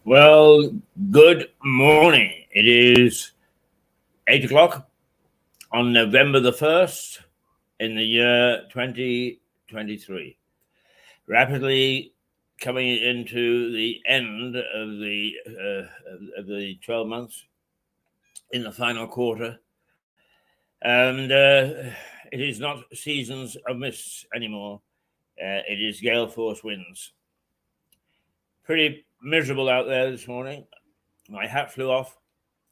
Well, good morning. It is 8 o'clock on November the 1st in the year 2023. Rapidly coming into the end of the 12 months in the final quarter. And it is not seasons of mists anymore. It is gale force winds. Pretty miserable out there this morning. My hat flew off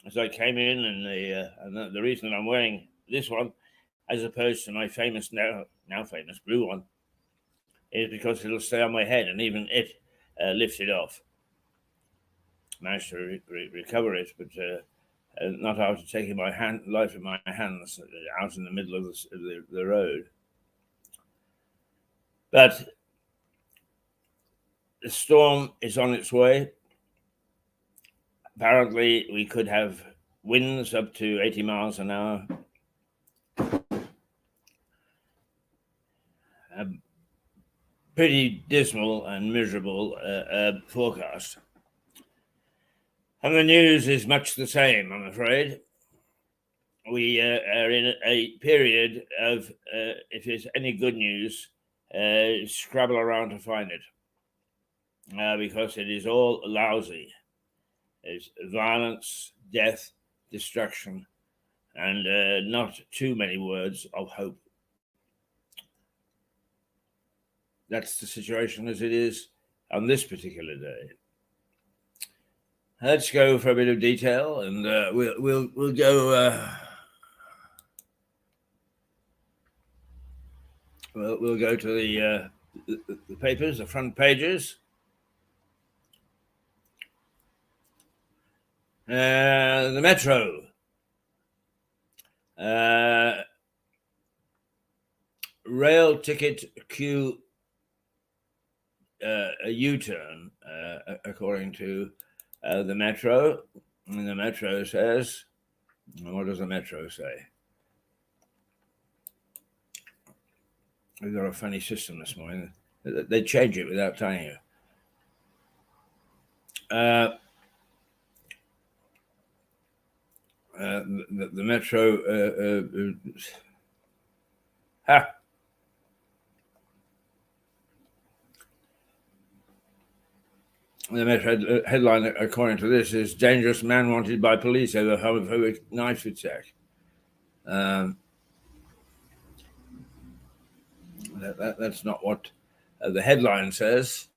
as I came in, and the reason I'm wearing this one, as opposed to my famous now famous blue one, is because it'll stay on my head, and even it lifted off. Managed to recover it, but not after taking my life in my hands out in the middle of the road. But the storm is on its way. Apparently, we could have winds up to 80 miles an hour. A pretty dismal and miserable forecast. And the news is much the same, I'm afraid. We are in a period of, if there's any good news, scrabble around to find it. Because it is all lousy. There's violence, death, destruction, and not too many words of hope. That's the situation as it is on this particular day. Let's go for a bit of detail, and we'll go. We'll go to the papers, the front pages. The Metro. Rail ticket queue, a U-turn, according to the Metro. And the Metro says, what does the Metro say? We've got a funny system this morning. They change it without telling you. The Metro the Metro headline, according to this, is dangerous man wanted by police over homophobic knife attack. That's not what the headline says.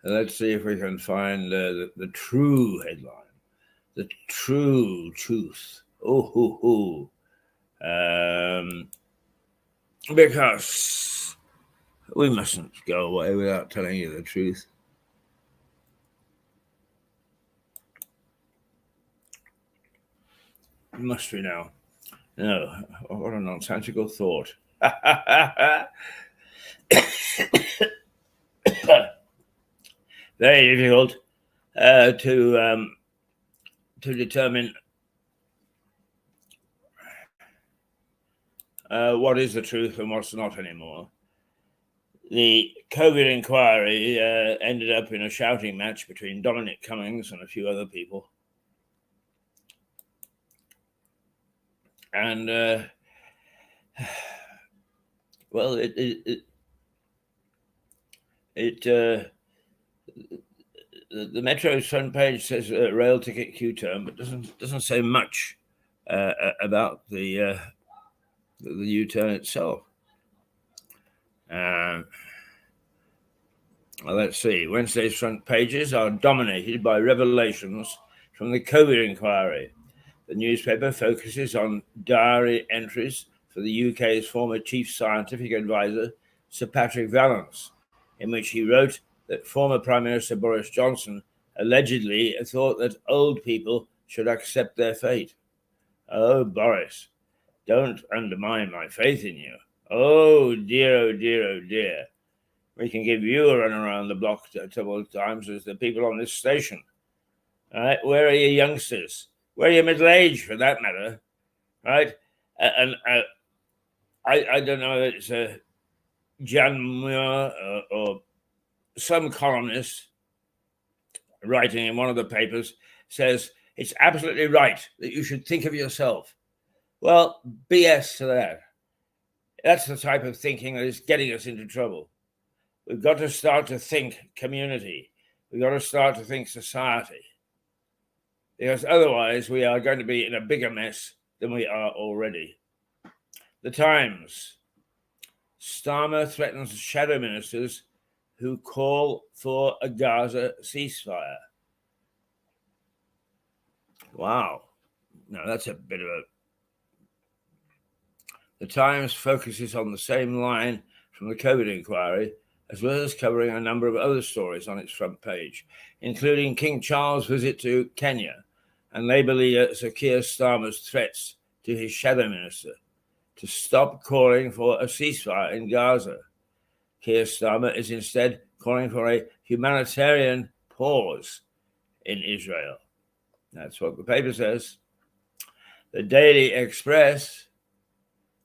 Let's see if we can find the true headline, the true truth. Because we mustn't go away without telling you the truth. Must we now? No, what a nonsensical thought. Very difficult to determine what is the truth and what's not anymore. The COVID inquiry ended up in a shouting match between Dominic Cummings and a few other people. And, well, the Metro's front page says rail ticket Q-turn, but doesn't say much about the U-turn itself. Well, let's see. Wednesday's front pages are dominated by revelations from the COVID inquiry. The newspaper focuses on diary entries for the UK's former chief scientific advisor, Sir Patrick Vallance, in which he wrote that former Prime Minister Boris Johnson allegedly thought that old people should accept their fate. Oh, Boris, don't undermine my faith in you. Oh, dear, oh, dear, oh, dear. We can give you a run around the block several times as the people on this station. Right? Where are your youngsters? Where are you middle-aged, for that matter? Right? And I don't know if it's Jan Muir or some columnist writing in one of the papers says it's absolutely right that you should think of yourself. Well, BS to that. That's the type of thinking that is getting us into trouble. We've got to start to think community. We've got to start to think society. Because otherwise we are going to be in a bigger mess than we are already. The Times. Starmer threatens shadow ministers who call for a Gaza ceasefire. Wow. Now that's a bit of a... The Times focuses on the same line from the COVID inquiry, as well as covering a number of other stories on its front page, including King Charles' visit to Kenya and Labour leader Sir Keir Starmer's threats to his shadow minister to stop calling for a ceasefire in Gaza. Keir Starmer is instead calling for a humanitarian pause in Israel. That's what the paper says. The Daily Express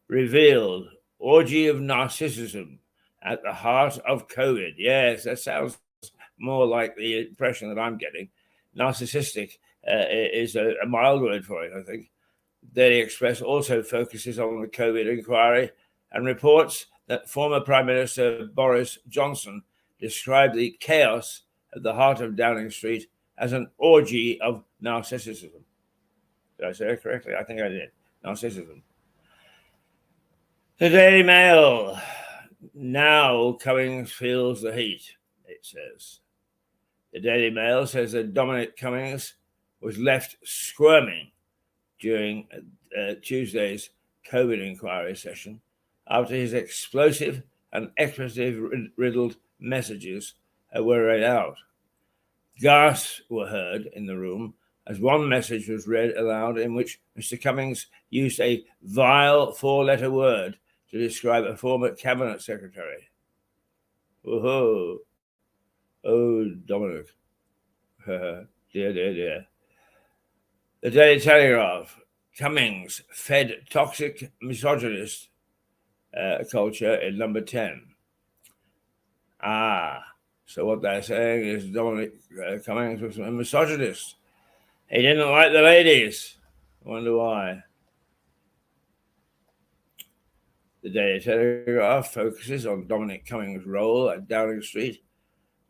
revealed orgy of narcissism at the heart of COVID. Yes, that sounds more like the impression that I'm getting. Narcissistic is a mild word for it, I think. Daily Express also focuses on the COVID inquiry and reports that former Prime Minister Boris Johnson described the chaos at the heart of Downing Street as an orgy of narcissism. Did I say it correctly? I think I did. Narcissism. The Daily Mail. Now Cummings feels the heat, it says. The Daily Mail says that Dominic Cummings was left squirming during Tuesday's COVID inquiry session after his explosive and expletive-riddled messages were read out. Gasps were heard in the room as one message was read aloud in which Mr. Cummings used a vile four-letter word to describe a former cabinet secretary. Whoa. Oh, Dominic. Dear, dear, dear. The Daily Telegraph. Cummings fed toxic misogynist culture in number 10. So what they're saying is Dominic Cummings was a misogynist. He didn't like the ladies. I wonder why. The Daily Telegraph focuses on Dominic Cummings' role at Downing Street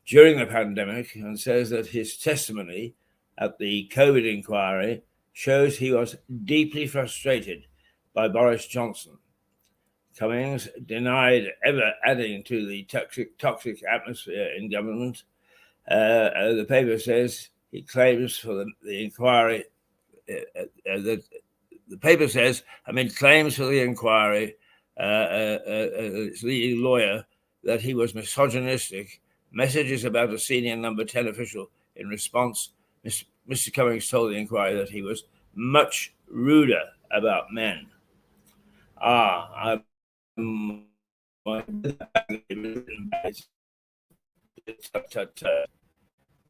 during the pandemic and says that his testimony at the COVID inquiry shows he was deeply frustrated by Boris Johnson. Cummings denied ever adding to the toxic atmosphere in government. The paper says he claims for the inquiry. The paper says claims for the inquiry. Its leading lawyer that he was misogynistic. Messages about a senior number 10 official. In response, Mr. Cummings told the inquiry that he was much ruder about men.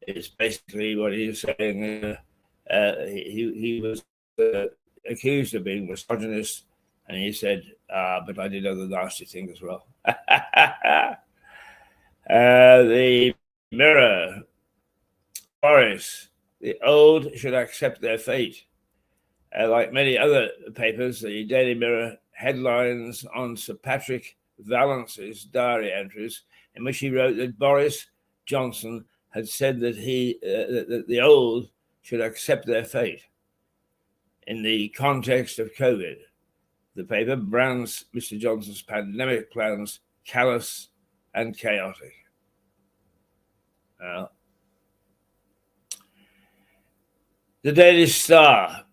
It's basically what he's saying. He was accused of being misogynist, and he said, but I did other nasty things as well. The Mirror. Boris, the old should accept their fate. Like many other papers, the Daily Mirror headlines on Sir Patrick Vallance's diary entries, in which he wrote that Boris Johnson had said that that the old should accept their fate. In the context of COVID, the paper brands Mr. Johnson's pandemic plans callous and chaotic. Well, The Daily Star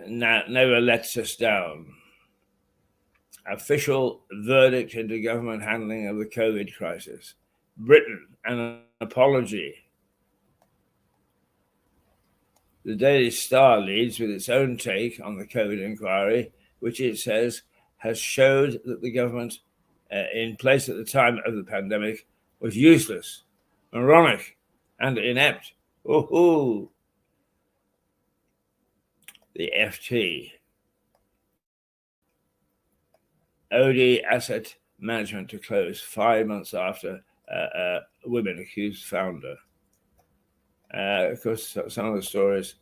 never lets us down. Official verdict into government handling of the COVID crisis. Britain, an apology. The Daily Star leads with its own take on the COVID inquiry, which it says has showed that the government in place at the time of the pandemic was useless, moronic, and inept. Ooh. The FT. OD Asset Management to close 5 months after women accused founder. Of course, some of the stories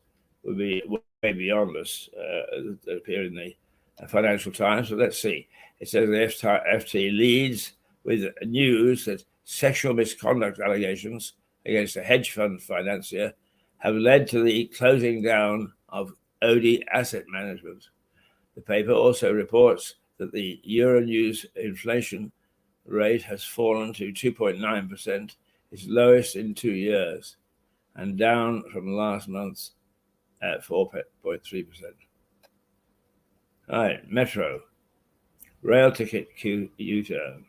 would be way beyond us that appear in the Financial Times, but let's see. It says the FT leads with news that sexual misconduct allegations against a hedge fund financier have led to the closing down of OD Asset Management. The paper also reports that the Euronews inflation rate has fallen to 2.9%, its lowest in 2 years, and down from last month's at 4.3%. All right, Metro. Rail ticket U-turn.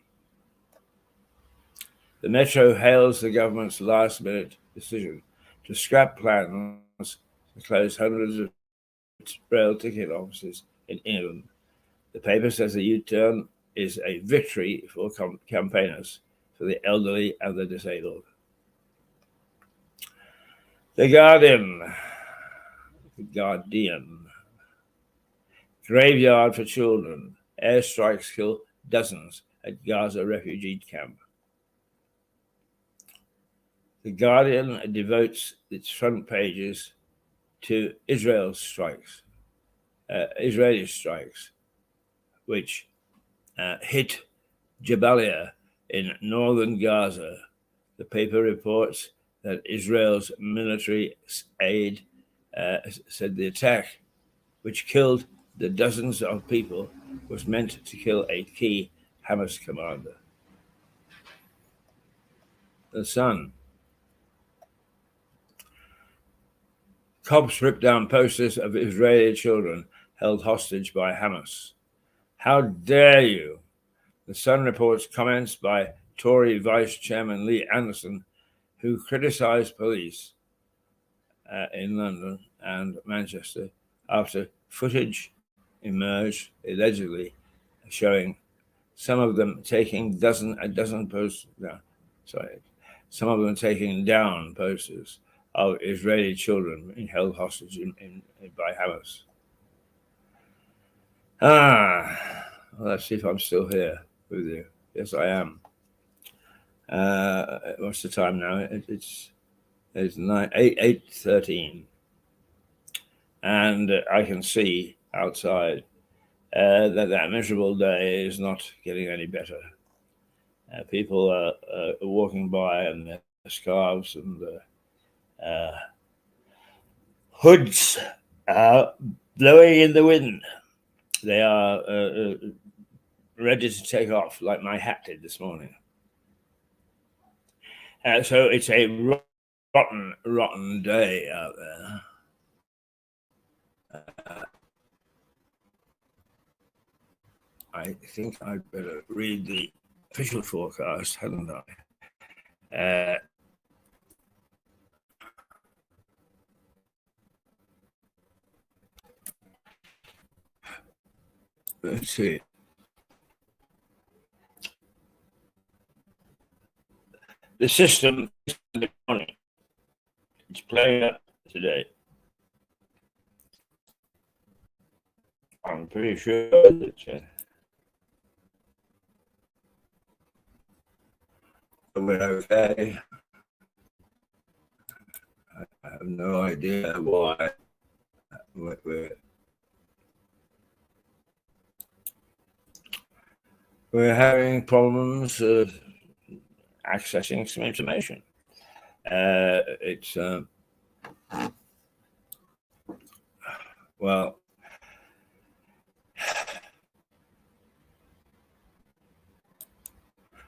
The Metro hails the government's last-minute decision to scrap plans to close hundreds of rail ticket offices in England. The paper says the U-turn is a victory for campaigners, for the elderly and the disabled. The Guardian. Graveyard for children. Airstrikes kill dozens at Gaza refugee camp. The Guardian devotes its front pages to Israeli strikes, which hit Jabalia in northern Gaza. The paper reports that Israel's military aid said the attack, which killed the dozens of people, was meant to kill a key Hamas commander. The Sun. Cops ripped down posters of Israeli children held hostage by Hamas. How dare you? The Sun reports comments by Tory Vice Chairman Lee Anderson, who criticized police in London and Manchester after footage emerged, allegedly, showing some of them taking some of them taking down posters of Israeli children being held hostage by Hamas. Well, let's see if I'm still here with you. Yes, I am. What's the time now? It's 8:13, and I can see outside that miserable day is not getting any better. People are walking by in their scarves and hoods are blowing in the wind. They are ready to take off, like my hat did this morning. So it's a rotten day out there. I think I'd better read the official forecast, hadn't I? Let's see. The system is morning. It's playing up today. I'm pretty sure that we're okay. I have no idea why we're having problems accessing some information. It's well,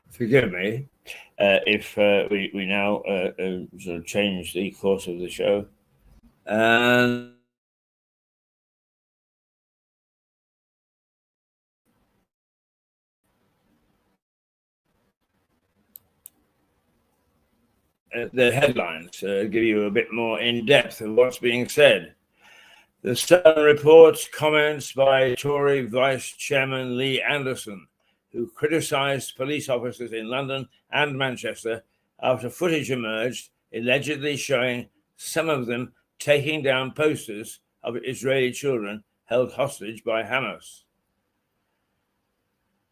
forgive me if we now sort of change the course of the show, and the headlines, give you a bit more in depth of what's being said. The Sun reports comments by Tory Vice Chairman Lee Anderson, who criticised police officers in London and Manchester after footage emerged allegedly showing some of them taking down posters of Israeli children held hostage by Hamas.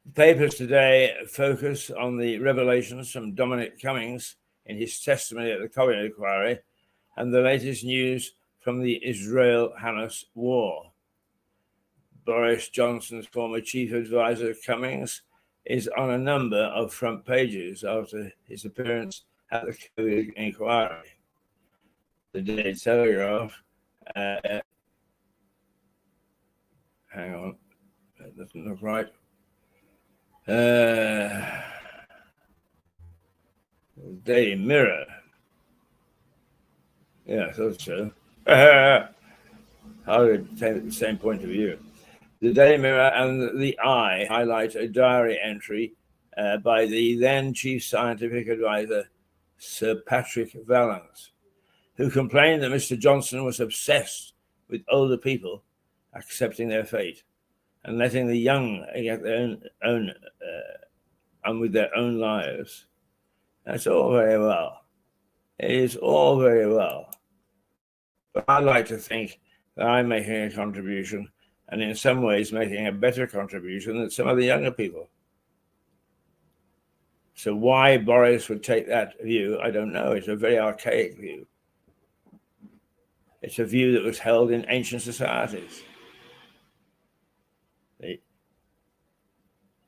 The papers today focus on the revelations from Dominic Cummings in his testimony at the Collier inquiry and the latest news from the Israel-Hamas war. Boris Johnson's former chief advisor, Cummings, is on a number of front pages after his appearance at the Collier inquiry. The Daily Telegraph, hang on, that doesn't look right. Daily Mirror. Yeah, I thought so. I would take the same point of view. The Daily Mirror and the Eye highlight a diary entry by the then chief scientific advisor, Sir Patrick Vallance, who complained that Mr. Johnson was obsessed with older people accepting their fate and letting the young get their own and with their own lives. That's all very well. It is all very well. But I'd like to think that I'm making a contribution, and in some ways making a better contribution than some of the younger people. So why Boris would take that view, I don't know. It's a very archaic view. It's a view that was held in ancient societies. The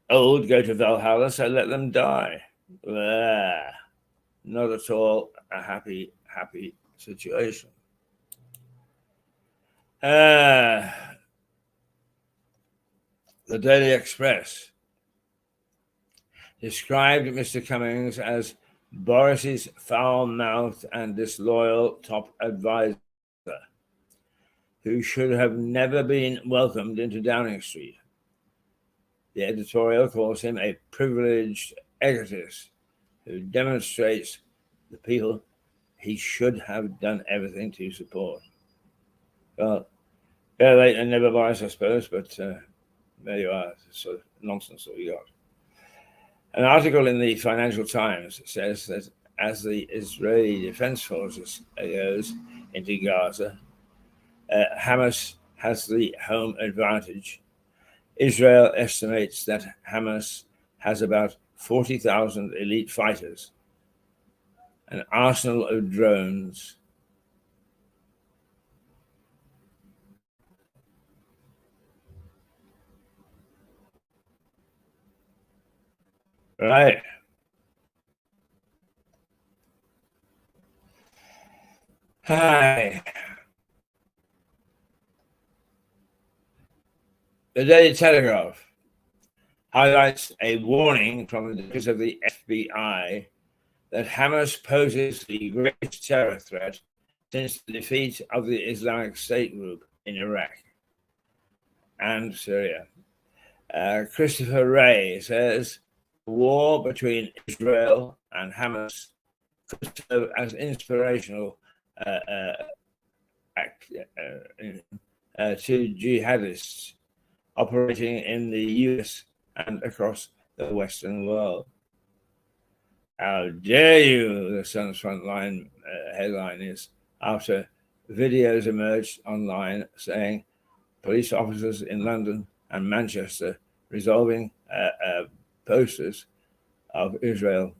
old go to Valhalla, so let them die. Not at all a happy situation. The Daily Express described Mr. Cummings as Boris's foul-mouthed and disloyal top advisor, who should have never been welcomed into Downing Street. The editorial calls him a privileged egotist who demonstrates the people he should have done everything to support. Well, better late than never, Boris, I suppose, but there you are. It's sort of nonsense that we got. An article in the Financial Times says that as the Israeli Defense Forces goes into Gaza, Hamas has the home advantage. Israel estimates that Hamas has about 40,000 elite fighters, an arsenal of drones, right? Hi. The Daily Telegraph highlights a warning from the directors of the FBI that Hamas poses the greatest terror threat since the defeat of the Islamic State group in Iraq and Syria. Christopher Wray says the war between Israel and Hamas could serve as inspirational to jihadists operating in the US and across the Western world. How dare you, the Sun's frontline headline is, after videos emerged online saying police officers in London and Manchester resolving posters of Israeli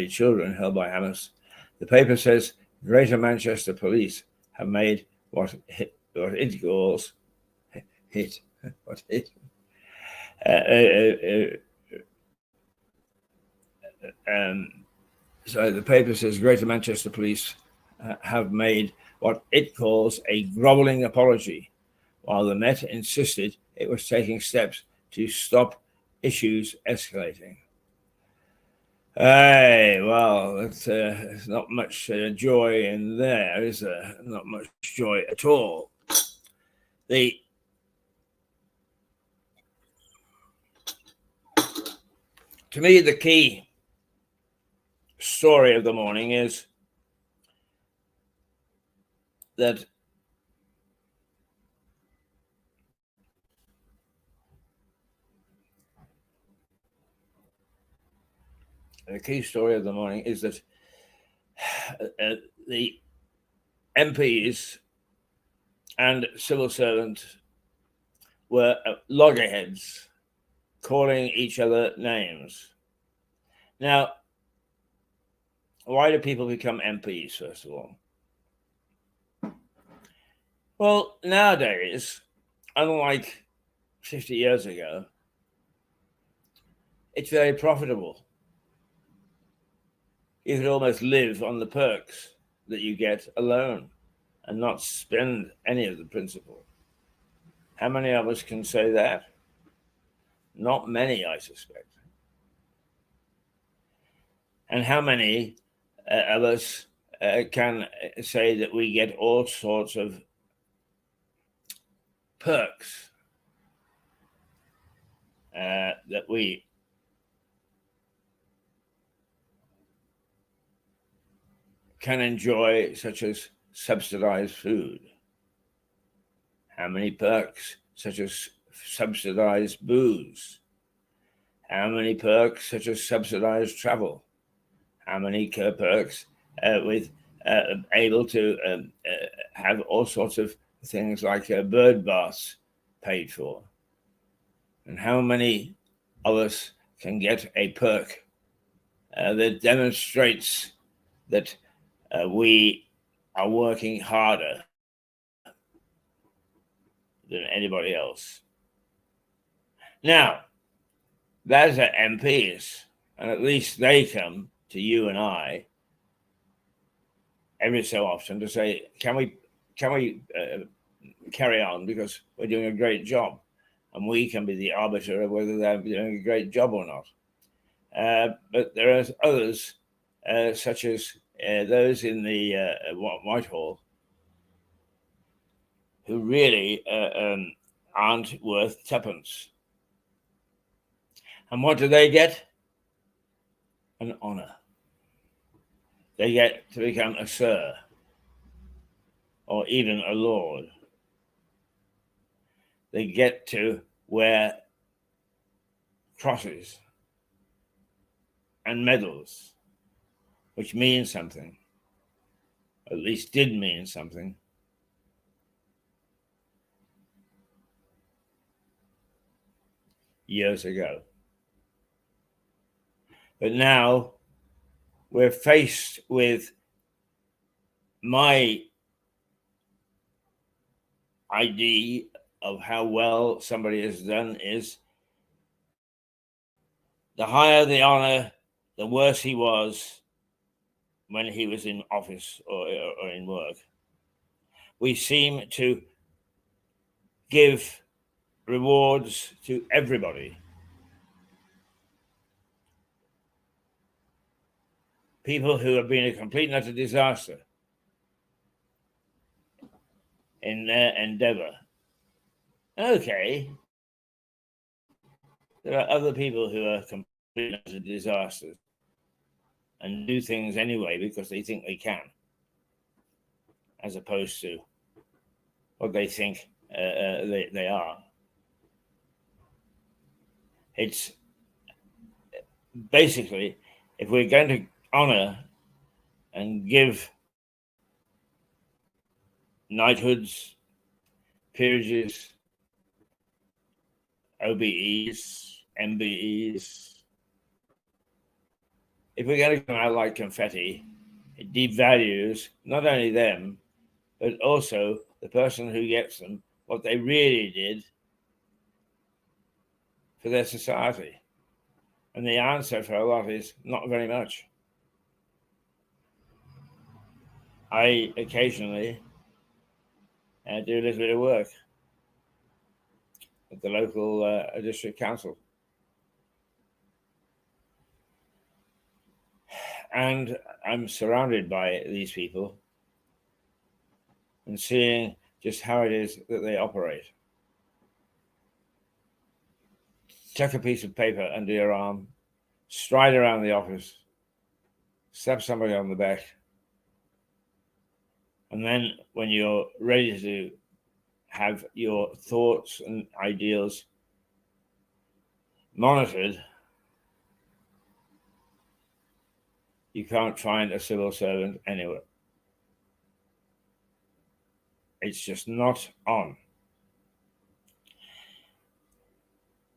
children held by Hamas. The paper says Greater Manchester Police have made what it calls so the paper says Greater Manchester Police have made what it calls a grovelling apology, while the Met insisted it was taking steps to stop issues escalating. Hey, well, there's not much joy in there, is there? Not much joy at all. To me, the key story of the morning is that the key story of the morning is that the MPs and civil servants were loggerheads calling each other names. Now, why do people become MPs, first of all? Well, nowadays, unlike 50 years ago, it's very profitable. You could almost live on the perks that you get alone and not spend any of the principal. How many of us can say that? Not many, I suspect. And how many of us can say that we get all sorts of perks that we can enjoy, such as subsidized food? How many perks, such as subsidized booze? How many perks, such as subsidized travel? How many perks with able to have all sorts of things like bird baths paid for? And how many of us can get a perk that demonstrates that we are working harder than anybody else? Now, those are MPs, and at least they come to you and I every so often to say, can we carry on, because we're doing a great job, and we can be the arbiter of whether they're doing a great job or not. But there are others, such as those in the Whitehall, who really aren't worth tuppence. And what do they get? An honour. They get to become a sir, or even a lord. They get to wear crosses and medals, which means something, at least did mean something. Years ago. But now we're faced with my idea of how well somebody has done is the higher the honor, the worse he was when he was in office or in work. We seem to give rewards to everybody. People who have been a complete and utter disaster in their endeavor. Okay, there are other people who are complete and utter disasters and do things anyway because they think they can, as opposed to what they think they are. It's basically, if we're going to honor and give knighthoods, peerages, OBEs, MBEs, if we're going to come out like confetti, it devalues not only them, but also the person who gets them, what they really did for their society. And the answer for a lot is not very much. I occasionally do a little bit of work at the local district council. And I'm surrounded by these people and seeing just how it is that they operate. Tuck a piece of paper under your arm, stride around the office, slap somebody on the back, and then when you're ready to have your thoughts and ideals monitored, you can't find a civil servant anywhere. It's just not on.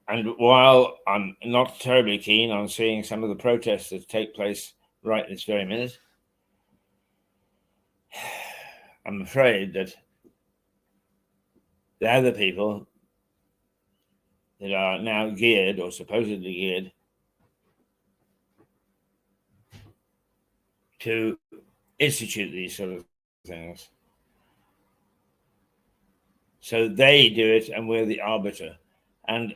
And while I'm not terribly keen on seeing some of the protests that take place right this very minute, I'm afraid that the other people that are now geared or supposedly geared to institute these sort of things, so they do it and we're the arbiter. And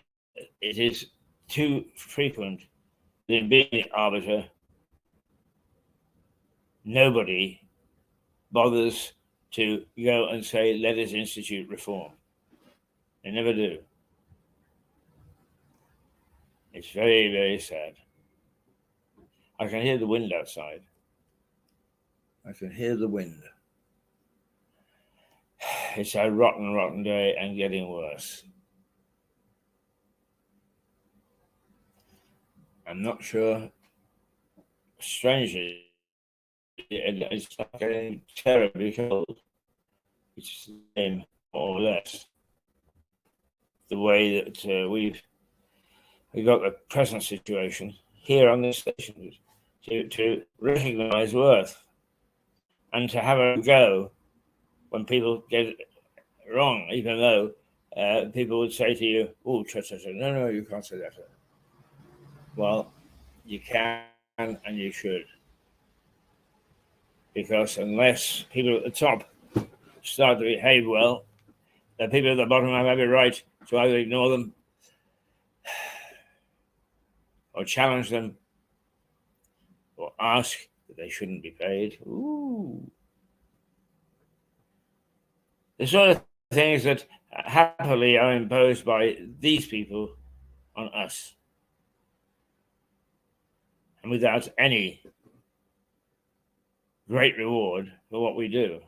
it is too frequent that in being the arbiter, nobody bothers to go and say, let us institute reform. They never do. It's very, very sad. I can hear the wind outside. I can hear the wind. It's a rotten, rotten day and getting worse. I'm not sure. Strangely, it's not getting terribly cold. It's the same, more or less. The way that we've got the present situation here on this station to recognise worth and to have a go when people get it wrong, even though people would say to you, oh, no, you can't say that. Well, you can and you should. Because unless people at the top start to behave well, the people at the bottom have every right to either ignore them or challenge them or ask that they shouldn't be paid. Ooh. The sort of things that happily are imposed by these people on us, and without any great reward for what we do.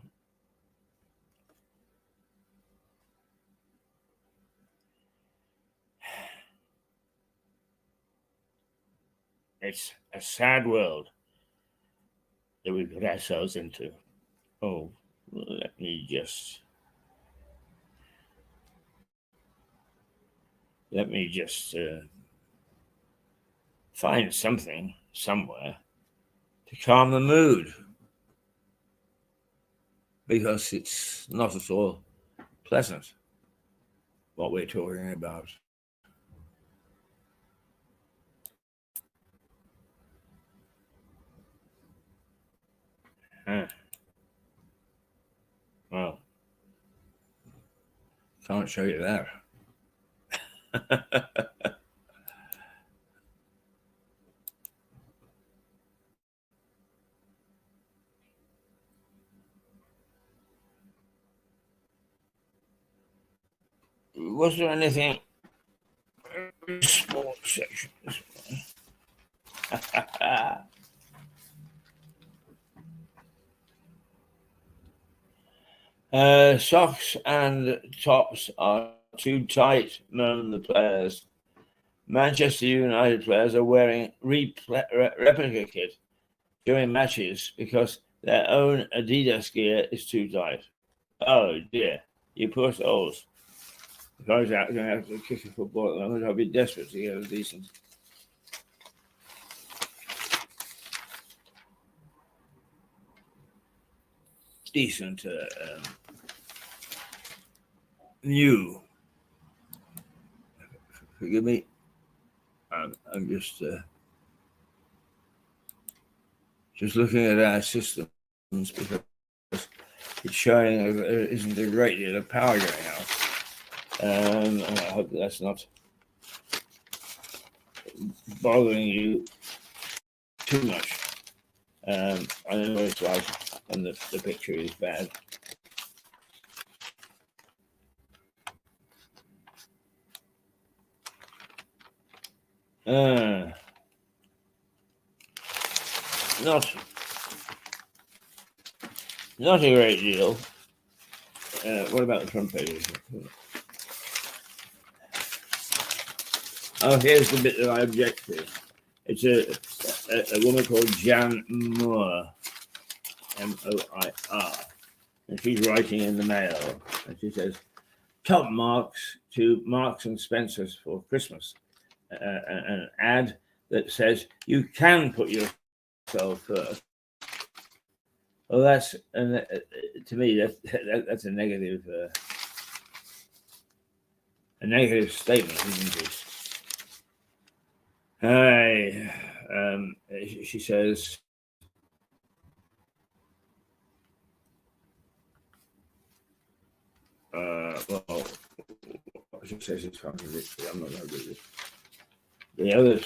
It's a sad world that we put ourselves into. Oh, let me just find something somewhere to calm the mood, because it's not at all pleasant what we're talking about. Well, can't show you that. Was there anything in the sports section? Socks and tops are too tight, moan the players. Manchester United players are wearing replica kit during matches because their own Adidas gear is too tight. Oh dear, you poor souls. If I was out going to have to kick a football at the moment, I'd be desperate to get a decent new. Forgive me. I'm just looking at our systems because it's showing there isn't a great deal of power going out. And I hope that's not bothering you too much. I know what it's like when the picture is bad. not a great deal. What about the front page? Oh, here's the bit that I object to. It's a woman called Jan Moore, Moir, and she's writing in the Mail, and she says, "Top marks to Marks and Spencer's for Christmas." An ad that says you can put yourself first. Well, that's to me that's a negative statement, isn't it? She says, well, she says it's contradictory. I'm not going to do this. The other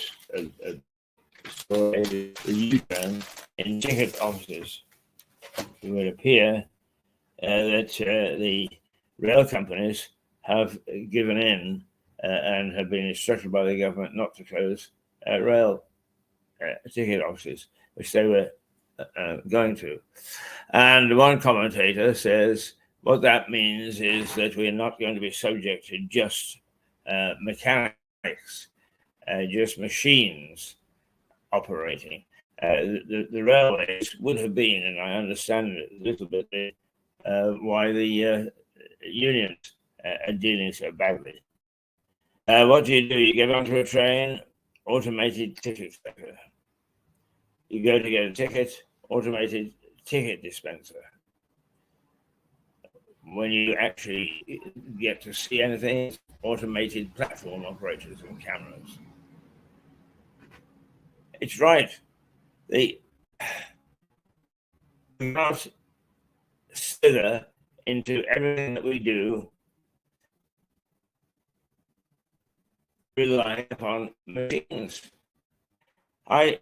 story is the U-turn in ticket offices. It would appear that the rail companies have given in and have been instructed by the government not to close rail ticket offices, which they were going to. And one commentator says what that means is that we're not going to be subject to just mechanics, just machines operating. The railways would have been, and I understand it a little bit, why the unions are dealing so badly. What do? You get onto a train, automated ticket checker. You go to get a ticket, automated ticket dispenser. When you actually get to see anything, automated platform operators and cameras. It's right. They not slither into everything that we do relying upon machines. I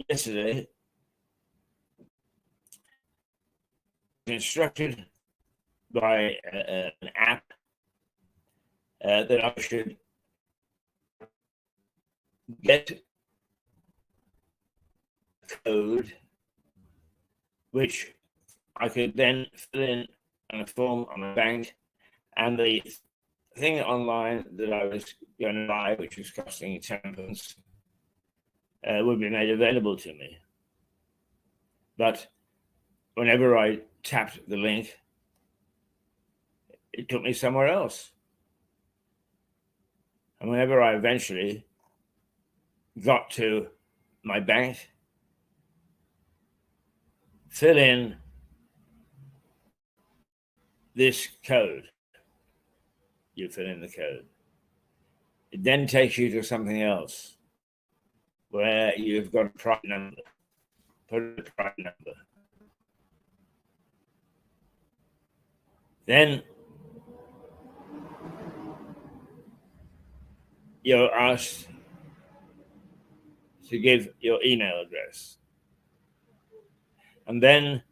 yesterday was instructed by an app that I should get code which I could then fill in on a form on a bank, and the thing online that I was going to buy, which was costing 10pence, would be made available to me. But whenever I tapped the link, it took me somewhere else. And whenever I eventually got to my bank, fill in this code, you fill in the code. It then takes you to something else where you've got a private number. Put a private number. Then you're asked to give your email address. And then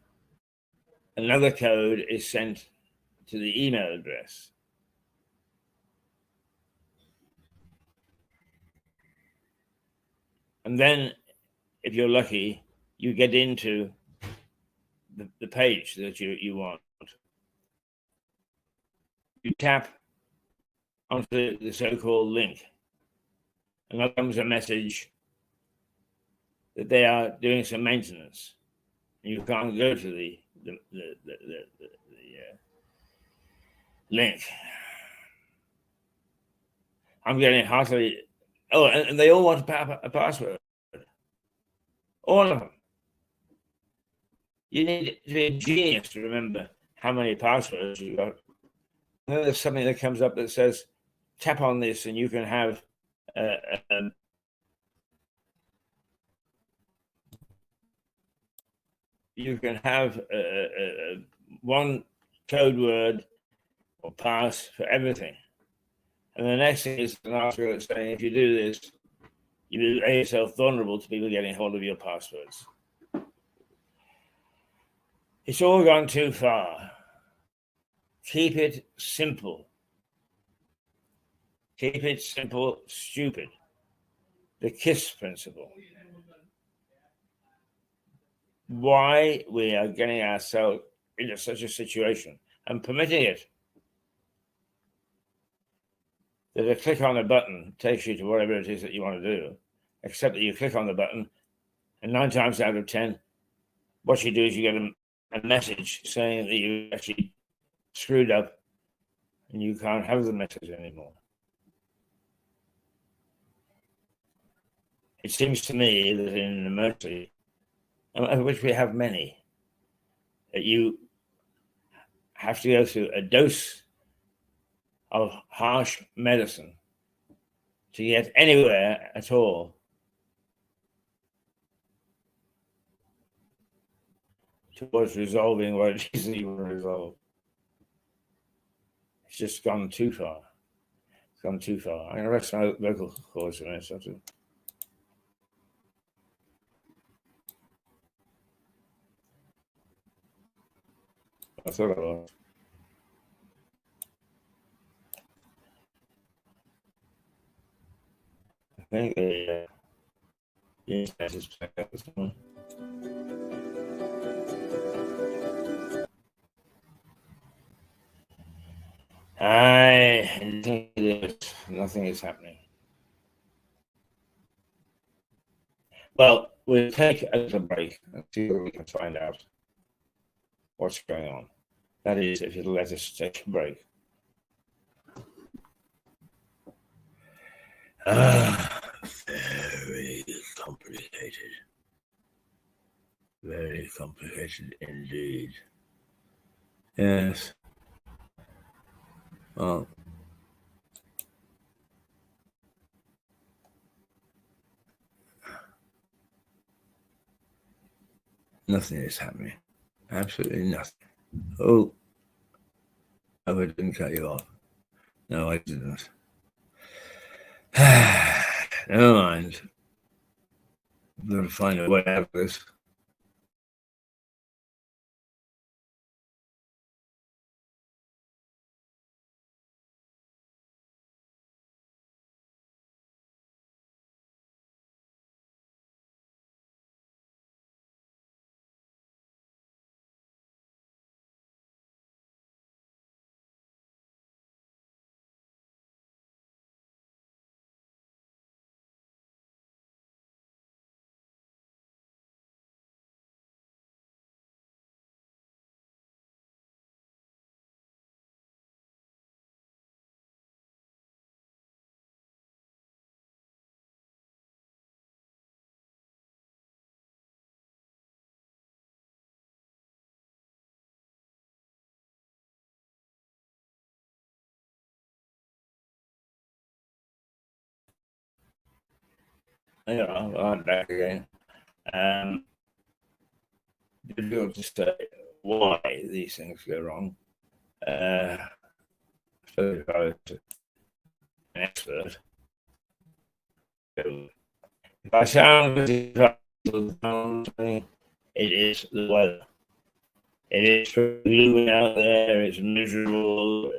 another code is sent to the email address. And then, if you're lucky, you get into the page that you want. You tap onto the so-called link, and up comes a message that they are doing some maintenance. And you can't go to the link. I'm getting heartily. Oh, and they all want a password. All of them. You need to be a genius to remember how many passwords you got. And then there's something that comes up that says, tap on this and you can have one code word or pass for everything. And the next thing is an article saying if you do this, you make yourself vulnerable to people getting hold of your passwords. It's all gone too far. Keep it simple. Keep it simple, stupid. The KISS principle. why we are getting ourselves into such a situation and permitting it. That a click on a button takes you to whatever it is that you want to do, except that you click on the button, and 9 times out of 10, what you do is you get a message saying that you actually screwed up and you can't have the message anymore. It seems to me that in an emergency, of which we have many, that you have to go through a dose of harsh medicine to get anywhere at all. Towards resolving what it is that you want to resolve. It's just gone too far. It's gone too far. I'm going to rest my vocal cords for a minute or two. I thought I was. I think the internet is back up this morning. I think it is. Nothing is happening. Well, we'll take a little break and see if we can find out what's going on. That is, if it'll let us take a break. Very complicated. Very complicated indeed. Yes. Well, nothing is happening. Absolutely nothing. Oh, I didn't cut you off. No, I didn't. Never mind. I'm going to find a way out of this. Yeah, I'm back again. Difficult to say why these things go wrong. So if I was an expert, if I sound it is the weather. It is gloomy out there. It's miserable.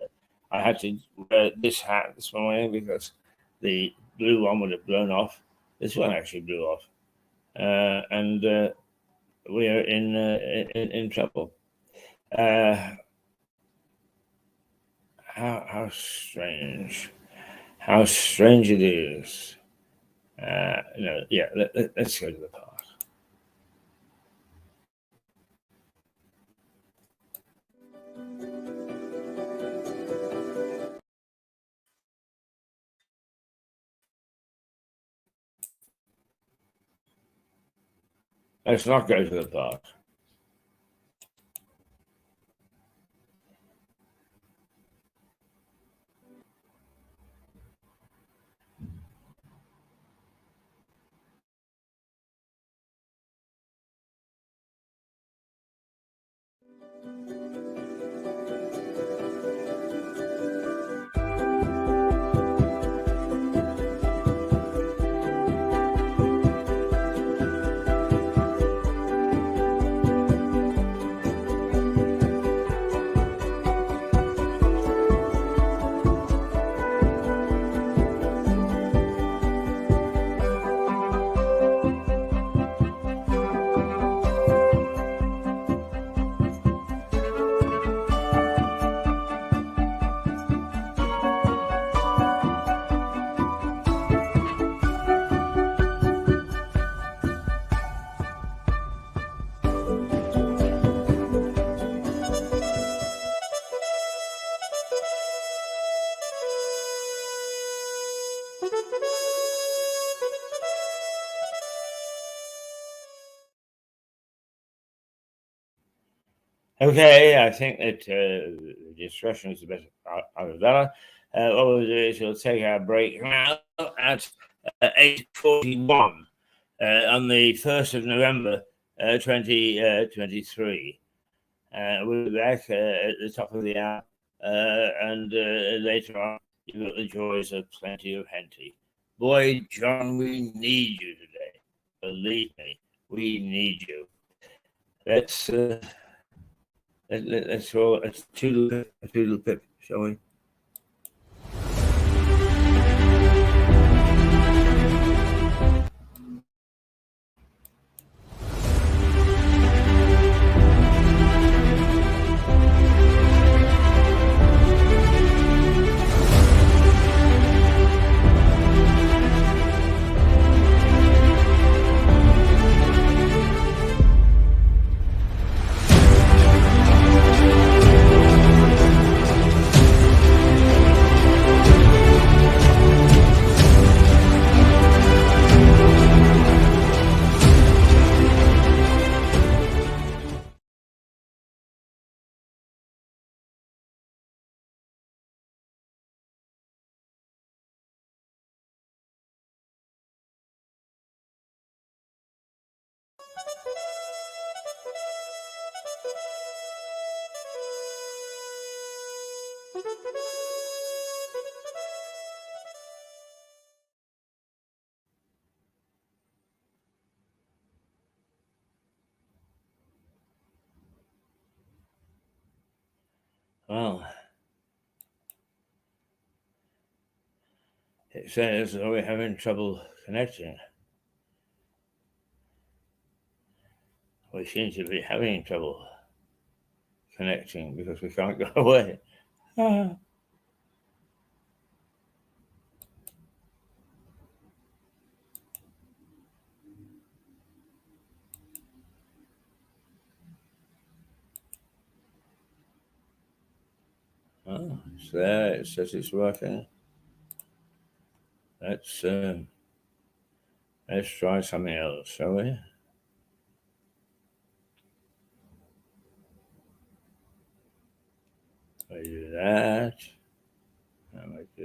I had to wear this hat this morning because the blue one would have blown off. This one actually blew off, and we are in trouble. How strange! How strange it is. Let's go to the park. Let's not go to the park. Okay, I think that the discussion is the best out of that. What we'll do is we'll take our break now at 8:41 on the 1st of November 2023. We'll be back at the top of the hour, and later on, you've got the joys of plenty of henty. Boy, John, we need you today. Believe me, we need you. Let's roll a toodle pip, shall we? Well, it says that we're having trouble connecting. We seem to be having trouble connecting because we can't go away. Oh, it's there. It says it's working. Let's try something else, shall we? We do that. And we do